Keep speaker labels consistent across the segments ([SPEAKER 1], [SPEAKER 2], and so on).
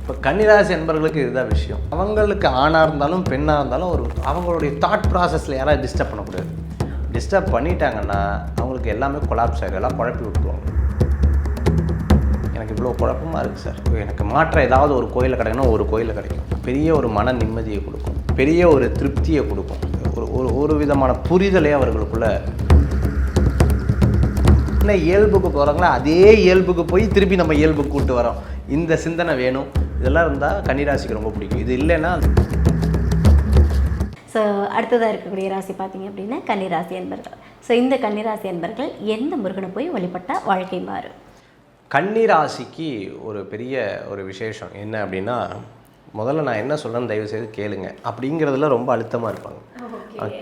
[SPEAKER 1] இப்போ கன்னிராசி என்பவர்களுக்கு இதுதான் விஷயம். அவங்களுக்கு ஆணாக இருந்தாலும் பெண்ணாக இருந்தாலும் அவங்களுடைய தாட் ப்ராசஸில் யாராவது டிஸ்டர்ப் பண்ணக்கூடாது. டிஸ்டர்ப் பண்ணிட்டாங்கன்னா அவங்களுக்கு எல்லாமே கொலாப்ஸ் ஆகிடும், எல்லாம் குழப்பி விட்டுருவாங்க. எனக்கு இவ்வளோ குழப்பமாக இருக்குது சார், எனக்கு மாற்ற ஏதாவது ஒரு கோயிலில் கிடைக்கணும், ஒரு கோயிலில் கிடைக்கும், பெரிய ஒரு மன நிம்மதியை கொடுக்கும், பெரிய ஒரு திருப்தியை கொடுக்கும், ஒரு விதமான புரிதலே அவர்களுக்குள்ள. என்ன இயல்புக்கு போகிறாங்களோ அதே இயல்புக்கு போய் திருப்பி நம்ம இயல்புக்கு கூப்பிட்டு வரோம். இந்த சிந்தனை வேணும். இதெல்லாம் இருந்தால் கன்னிராசிக்கு ரொம்ப பிடிக்கும். இது இல்லைன்னா
[SPEAKER 2] ஸோ அடுத்ததாக இருக்கக்கூடிய ராசி பார்த்தீங்க அப்படின்னா கன்னிராசி என்பர்கள். ஸோ இந்த கன்னிராசி என்பர்கள் எந்த முருகனை போய் வழிபட்டால் வாழ்க்கை மாறும்?
[SPEAKER 1] கன்னிராசிக்கு ஒரு பெரிய ஒரு விசேஷம் என்ன அப்படின்னா, முதல்ல நான் என்ன சொல்கிறேன்னு தயவுசெய்து கேளுங்க அப்படிங்கிறதுல ரொம்ப அழுத்தமாக இருப்பாங்க.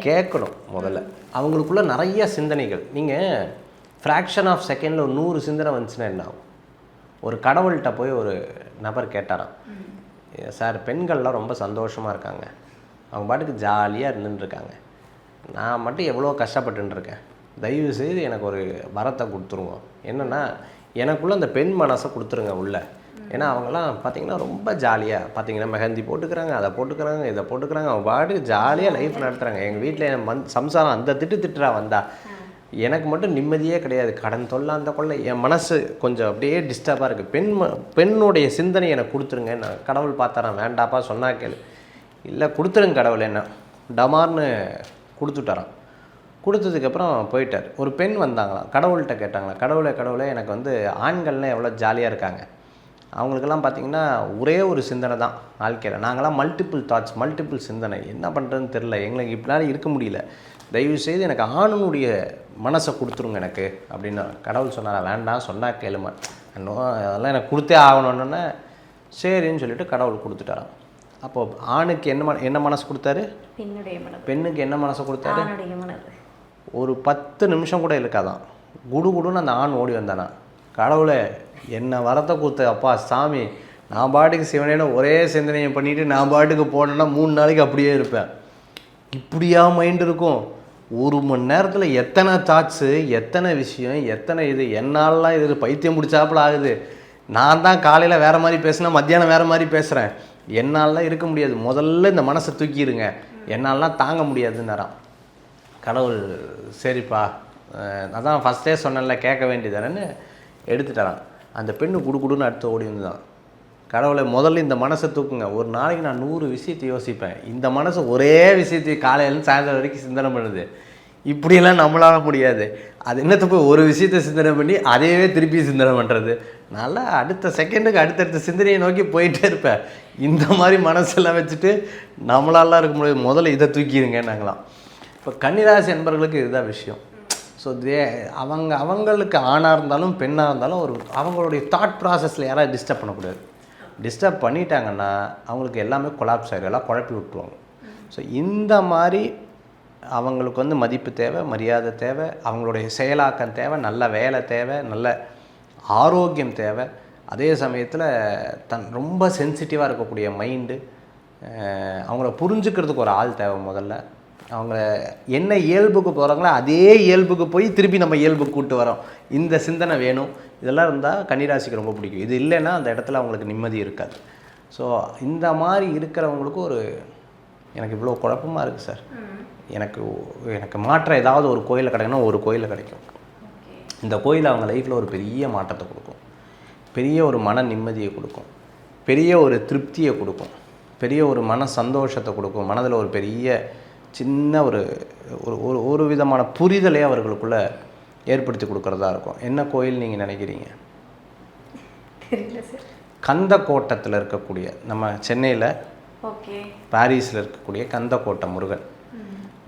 [SPEAKER 1] கேட்கணும். முதல்ல அவங்களுக்குள்ள நிறைய சிந்தனைகள். நீங்கள் ஃப்ராக்ஷன் ஆஃப் செகண்டில் ஒரு 100 சிந்தனை வந்துச்சுன்னா என்ன ஆகும்? ஒரு கடவுள்கிட்ட போய் ஒரு நபர் கேட்டாராம், சார் பெண்கள்லாம் ரொம்ப சந்தோஷமாக இருக்காங்க, அவங்க பாட்டுக்கு ஜாலியாக இருந்துட்டுருக்காங்க, நான் மட்டும் எவ்வளோ கஷ்டப்பட்டுருக்கேன், தயவு செய்து எனக்கு ஒரு வரத்தை கொடுத்துருங்க, என்னென்னா எனக்குள்ளே அந்த பெண் மனசை கொடுத்துருங்க உள்ள. ஏன்னா அவங்களாம் பார்த்திங்கன்னா ரொம்ப ஜாலியாக பார்த்திங்கன்னா மெஹந்தி போட்டுக்கிறாங்க, அதை போட்டுக்கிறாங்க, இதை போட்டுக்கிறாங்க, அவங்க பாட்டுக்கு ஜாலியாக லைஃப் நடத்துகிறாங்க. எங்கள் வீட்டில் என் சம்சாரம் அந்த திட்டுறா வந்தா, எனக்கு மட்டும் நிம்மதியே கிடையாது, கடன் தொல்லை அந்த கொள்ள, என் மனசு கொஞ்சம் அப்படியே டிஸ்டர்பாக இருக்குது, பெண்ணுடைய சிந்தனை எனக்கு கொடுத்துருங்க. நான் கடவுள் பார்த்தாரான், வேண்டாப்பா சொன்னா கேளு, இல்லை கொடுத்துருங்க கடவுள், என்ன டமார்னு கொடுத்துட்டாரான். கொடுத்ததுக்கப்புறம் போயிட்டார். ஒரு பெண் வந்தாங்களாம், கடவுள்கிட்ட கேட்டாங்களாம், கடவுளே எனக்கு வந்து ஆண்கள்லாம் எவ்வளோ ஜாலியாக இருக்காங்க, அவங்களுக்கெல்லாம் பார்த்திங்கன்னா ஒரே ஒரு சிந்தனை தான் வாழ்க்கையில், நாங்களாம் மல்டிபிள் தாட்ஸ், மல்டிபிள் சிந்தனை, என்ன பண்ணுறதுன்னு தெரில, எங்களுக்கு இப்படிலாம் இருக்க முடியல, தயவுசெய்து எனக்கு ஆணுனுடைய மனசை கொடுத்துருங்க எனக்கு அப்படின்னு. கடவுள் சொன்னாரா, வேண்டாம் சொன்னால் கேளுமா, இன்னும் அதெல்லாம் எனக்கு கொடுத்தே ஆகணுன்னொன்னே சரின்னு சொல்லிட்டு கடவுள் கொடுத்துட்டாராம். அப்போது ஆணுக்கு என்ன மனசு கொடுத்தாரு? பெண்ணுக்கு என்ன மனசை கொடுத்தாரு? ஒரு 10 நிமிஷம் கூட இருக்காதான், குடுன்னு அந்த ஆண் ஓடி வந்தானா, கடவுளை என்ன வரத்தை கொடுத்த அப்பா சாமி, நான் பாட்டுக்கு சிவனேன்னு ஒரே சிந்தனையை பண்ணிவிட்டு நான் பாட்டுக்கு போனேன்னா 3 நாளைக்கு அப்படியே இருப்பேன். இப்படியா மைண்ட் இருக்கும்? 1 மணி நேரத்தில் எத்தனை தாட்ஸு, எத்தனை விஷயம், எத்தனை இது, என்னாலலாம் இது பைத்தியம் பிடிச்சாப்புல ஆகுது. நான் தான் காலையில் வேறு மாதிரி பேசுனா மத்தியானம் வேறு மாதிரி பேசுகிறேன், என்னாலலாம் இருக்க முடியாது, முதல்ல இந்த மனசை தூக்கிடுங்க, என்னாலலாம் தாங்க முடியாதுன்னாராம். கடவுள் சரிப்பா, அதான் ஃபஸ்ட்டே சொன்னேன்ல கேட்க வேண்டியதானேன்னு எடுத்துட்டாரான். அந்த பெண்ணு குடுன்னு அடுத்து ஓடி வந்துதான், கடவுளை முதல்ல இந்த மனசை தூக்குங்க, ஒரு நாளைக்கு நான் 100 விஷயத்தை யோசிப்பேன், இந்த மனசு ஒரே விஷயத்தை காலையிலேருந்து சாயந்தரம் வரைக்கும் சிந்தனை பண்ணுது, இப்படியெல்லாம் நம்மளால முடியாது, அது என்னத்தை போய் ஒரு விஷயத்தை சிந்தனை பண்ணி அதையவே திருப்பி சிந்தனை பண்ணுறது, நல்லா அடுத்த செகண்டுக்கு அடுத்தடுத்த சிந்தனையை நோக்கி போயிட்டே இருப்பேன். இந்த மாதிரி மனசெல்லாம் வச்சுட்டு நம்மளாலாம் இருக்க முடியாது, முதல்ல இதை தூக்கிடுங்க நாங்களாம். இப்போ கன்னிராசி என்பவர்களுக்கு இதுதான் விஷயம். ஸோ அவங்களுக்கு ஆணாக இருந்தாலும் பெண்ணாக இருந்தாலும் அவங்களுடைய தாட் ப்ராசஸில் யாராவது டிஸ்டர்ப் பண்ணக்கூடாது. டிஸ்டர்ப் பண்ணிட்டாங்கன்னா அவங்களுக்கு எல்லாமே கொலாப்ஸ் ஆகிடும், எல்லாம் குழப்பி விட்டுருவாங்க. ஸோ இந்த மாதிரி அவங்களுக்கு வந்து மதிப்பு தேவை, மரியாதை தேவை, அவங்களுடைய செயலாக்கம் தேவை, நல்ல வேலை தேவை, நல்ல ஆரோக்கியம் தேவை, அதே சமயத்தில் ரொம்ப சென்சிட்டிவாக இருக்கக்கூடிய மைண்டு, அவங்கள புரிஞ்சுக்கிறதுக்கு ஒரு ஆள் தேவை. முதல்ல அவங்க என்ன இயல்புக்கு போகிறாங்களோ அதே இயல்புக்கு போய் திருப்பி நம்ம இயல்புக்கு கூப்பிட்டு வரோம். இந்த சிந்தனை வேணும். இதெல்லாம் இருந்தால் கன்னிராசிக்கு ரொம்ப பிடிக்கும். இது இல்லைன்னா அந்த இடத்துல அவங்களுக்கு நிம்மதி இருக்காது. ஸோ இந்த மாதிரி இருக்கிறவங்களுக்கு எனக்கு இவ்வளோ குழப்பமாக இருக்குது சார், எனக்கு மாற்ற ஏதாவது ஒரு கோயிலில் கிடைக்கணும், ஒரு கோயிலில் கிடைக்கும், இந்த கோயில் அவங்க லைஃப்பில் ஒரு பெரிய மாற்றத்தை கொடுக்கும், பெரிய ஒரு மன நிம்மதியை கொடுக்கும், பெரிய ஒரு திருப்தியை கொடுக்கும், பெரிய ஒரு மன சந்தோஷத்தை கொடுக்கும், மனதில் ஒரு பெரிய சின்ன ஒரு விதமான புரிதலே அவர்களுக்குள்ள ஏற்படுத்தி கொடுக்குறதா இருக்கும். என்ன கோயில் நீங்கள் நினைக்கிறீங்க? கந்தக்கோட்டத்தில் இருக்கக்கூடிய, நம்ம சென்னையில் பாரிஸில் இருக்கக்கூடிய கந்தக்கோட்டை முருகன்,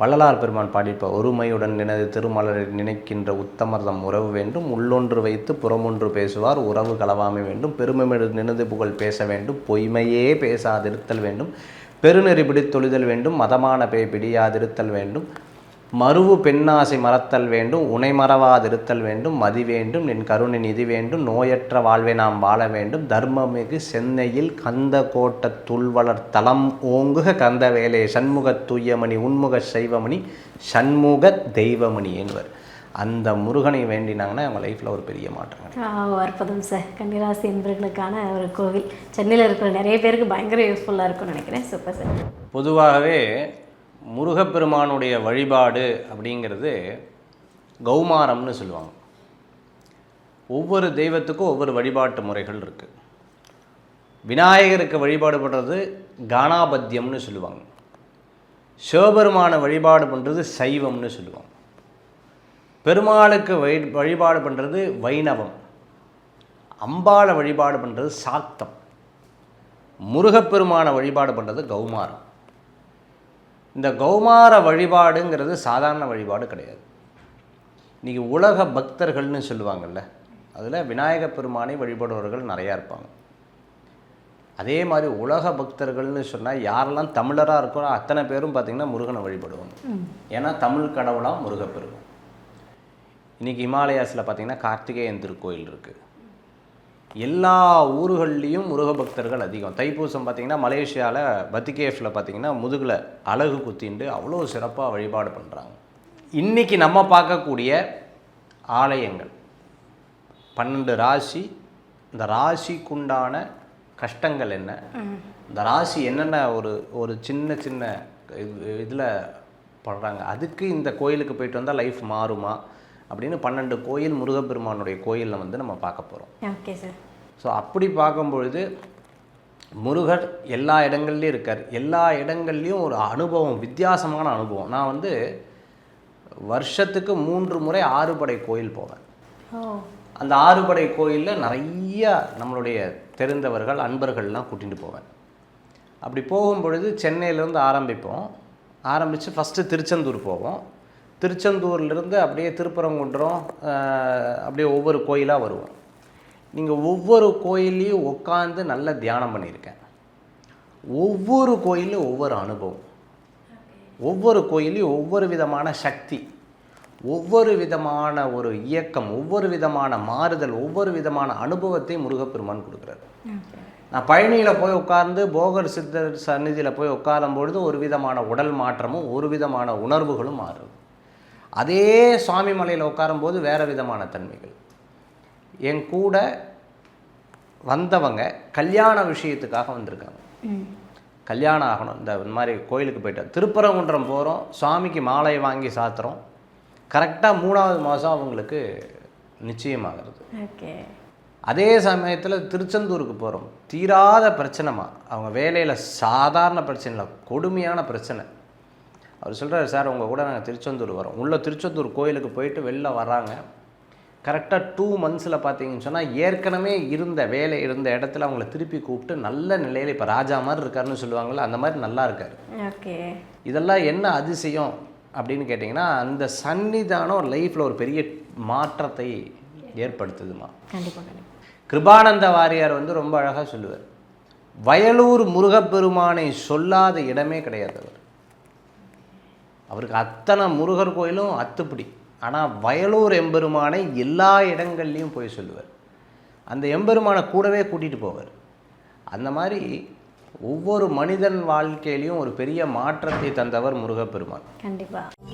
[SPEAKER 1] வள்ளலார் பெருமான் பாடிப்பார், ஒருமையுடன் நினது திருமலரை நினைக்கின்ற உத்தமர்தம் உறவு வேண்டும், உள்ளொன்று வைத்து புறமொன்று பேசுவார், உறவு களவாமை வேண்டும், பெருமைமிடு நினது புகழ் பேச வேண்டும், பொய்மையே பேசாதிருத்தல் வேண்டும், பெருநெறி பிடித்தொழிதல் வேண்டும், மதமான பேய் பிடியாதிருத்தல் வேண்டும், மருவு பெண்ணாசை மறத்தல் வேண்டும், உனை மறவாதிருத்தல் வேண்டும், மதி வேண்டும், நின் கருணை நிதி வேண்டும், நோயற்ற வாழ்வை நாம் வாழ வேண்டும், தர்மமிகு சென்னையில் கந்த கோட்ட துள்வளர் தலம் ஓங்குக கந்த வேலை சண்முக தூயமணி உன்முக சைவமணி சண்முக தெய்வமணி என்பவர். அந்த முருகனை வேண்டினாங்கன்னா அவங்க லைஃப்பில் ஒரு பெரிய மாற்றம் கிடைக்கும்.
[SPEAKER 2] அற்புதம் சார். கன்னிராசி என்பவர்களுக்கான ஒரு கோவில் சென்னையில் இருக்கிற நிறைய பேருக்கு பயங்கர யூஸ்ஃபுல்லாக இருக்கும்னு நினைக்கிறேன். Super sir.
[SPEAKER 1] பொதுவாகவே முருகப்பெருமானுடைய வழிபாடு அப்படிங்கிறது கௌமாரம்னு சொல்லுவாங்க. ஒவ்வொரு தெய்வத்துக்கும் ஒவ்வொரு வழிபாட்டு முறைகள் இருக்குது. விநாயகருக்கு வழிபாடு பண்ணுறது கானாபத்தியம்னு சொல்லுவாங்க. சிவபெருமான வழிபாடு பண்ணுறது சைவம்னு சொல்லுவாங்க. பெருமாளுக்கு வழிபாடு பண்ணுறது வைணவம். அம்பாளை வழிபாடு பண்ணுறது சாக்தம். முருகப்பெருமான வழிபாடு பண்ணுறது கௌமாரம். இந்த கௌமார வழிபாடுங்கிறது சாதாரண வழிபாடு கிடையாது. இன்றைக்கி உலக பக்தர்கள்னு சொல்லுவாங்கள்ல, அதில் விநாயகப் பெருமானை வழிபடுபவர்கள் நிறையா இருப்பாங்க. அதே மாதிரி உலக பக்தர்கள்னு சொன்னால் யாரெல்லாம் தமிழராக இருக்கோ அத்தனை பேரும் பார்த்திங்கன்னா முருகனை வழிபடுவாங்க. ஏன்னா தமிழ் கடவுளாக முருகப்பெருமான். இன்றைக்கி ஹிமாலயாஸில் பார்த்திங்கன்னா கார்த்திகேயன் திருக்கோயில் இருக்குது. எல்லா ஊர்கள்லேயும் முருக பக்தர்கள் அதிகம். தைப்பூசம் பார்த்திங்கன்னா மலேசியாவில் பத்திகேஃபில் பார்த்திங்கன்னா முதுகில் அழகு குத்திண்டு அவ்வளோ சிறப்பாக வழிபாடு பண்ணுறாங்க. இன்றைக்கி நம்ம பார்க்கக்கூடிய ஆலயங்கள் 12 ராசி, இந்த ராசிக்குண்டான கஷ்டங்கள் என்ன, இந்த ராசி என்னென்ன ஒரு சின்ன சின்ன இதில் படுறாங்க, அதுக்கு இந்த கோயிலுக்கு போயிட்டு வந்தால் லைஃப் மாறுமா அப்படின்னு 12 கோயில் முருகப்பெருமானுடைய கோயிலில் வந்து நம்ம பார்க்க போகிறோம்.
[SPEAKER 2] Okay sir.
[SPEAKER 1] ஸோ அப்படி பார்க்கும்பொழுது முருகர் எல்லா இடங்கள்லையும் இருக்கார். எல்லா இடங்கள்லையும் ஒரு அனுபவம், வித்தியாசமான அனுபவம். நான் வந்து வருஷத்துக்கு 3 முறை ஆறுபடை கோயில் போவேன். அந்த ஆறுபடை கோயிலில் நிறைய நம்மளுடைய தெரிந்தவர்கள் அன்பர்கள்லாம் கூட்டிகிட்டு போவேன். அப்படி போகும்பொழுது சென்னையிலேருந்து ஆரம்பித்து ஃபஸ்ட்டு திருச்செந்தூர் போவோம். திருச்செந்தூர்லேருந்து அப்படியே திருப்பரங்குன்றம், அப்படியே ஒவ்வொரு கோயிலாக வருவோம். நீங்கள் ஒவ்வொரு கோயிலையும் உட்காந்து நல்ல தியானம் பண்ணியிருக்கேன். ஒவ்வொரு கோயிலும் ஒவ்வொரு அனுபவம், ஒவ்வொரு கோயிலையும் ஒவ்வொரு விதமான சக்தி, ஒவ்வொரு விதமான ஒரு இயக்கம், ஒவ்வொரு விதமான மாறுதல், ஒவ்வொரு விதமான அனுபவத்தை முருகப்பெருமான் கொடுக்குறாரு. நான் பழனியில் போய் உட்கார்ந்து போகர் சித்தர் சந்நிதியில் போய் உட்காரும்பொழுது ஒரு விதமான உடல் மாற்றமும் ஒரு விதமான உணர்வுகளும் மாறுது. அதே சுவாமி மலையில் உட்காரும்போது வேறு விதமான தன்மைகள். என் கூட வந்தவங்க கல்யாண விஷயத்துக்காக வந்திருக்காங்க. கல்யாணம் ஆகணும், இந்த மாதிரி கோயிலுக்கு போய்ட்டு திருப்பரங்குன்றம் போகிறோம், சுவாமிக்கு மாலை வாங்கி சாத்துறோம். கரெக்டாக 3வது மாதம் அவங்களுக்கு நிச்சயமாகிறது. அதே சமயத்தில் திருச்செந்தூருக்கு போகிறோம், தீராத பிரச்சனைமா, அவங்க வேலையில் சாதாரண பிரச்சனை இல்லை, கொடுமையான பிரச்சனை. அவர் சொல்கிறார், சார் உங்கள் கூட நாங்கள் திருச்செந்தூர் வரோம். உள்ள திருச்செந்தூர் கோயிலுக்கு போயிட்டு வெளில வராங்க. கரெக்டாக 2 மந்த்ஸில் பார்த்தீங்கன்னு சொன்னால் ஏற்கனவே வேலை இருந்த இடத்துல அவங்கள திருப்பி கூப்பிட்டு நல்ல நிலையில் இப்போ ராஜா மாதிரி இருக்காருன்னு சொல்லுவாங்கள்ல, அந்த மாதிரி நல்லா இருக்கார். ஓகே, இதெல்லாம் என்ன அதிசயம் அப்படின்னு கேட்டிங்கன்னா, அந்த சன்னிதானம் லைஃப்பில் ஒரு பெரிய மாற்றத்தை ஏற்படுத்துதுமா. கண்டிப்பாக. கிருபானந்த வாரியார் வந்து ரொம்ப அழகாக சொல்லுவார், வயலூர் முருகப்பெருமானை சொல்லாத இடமே கிடையாது. அவருக்கு அத்தனை முருகர் கோயிலும் அத்துப்படி. ஆனால் வயலூர் எம்பெருமானை எல்லா இடங்கள்லையும் போய் சொல்லுவார். அந்த எம்பெருமானை கூடவே கூட்டிகிட்டு போவார். அந்த மாதிரி ஒவ்வொரு மனிதன் வாழ்க்கையிலையும் ஒரு பெரிய மாற்றத்தை தந்தவர் முருகப்பெருமான். கண்டிப்பாக.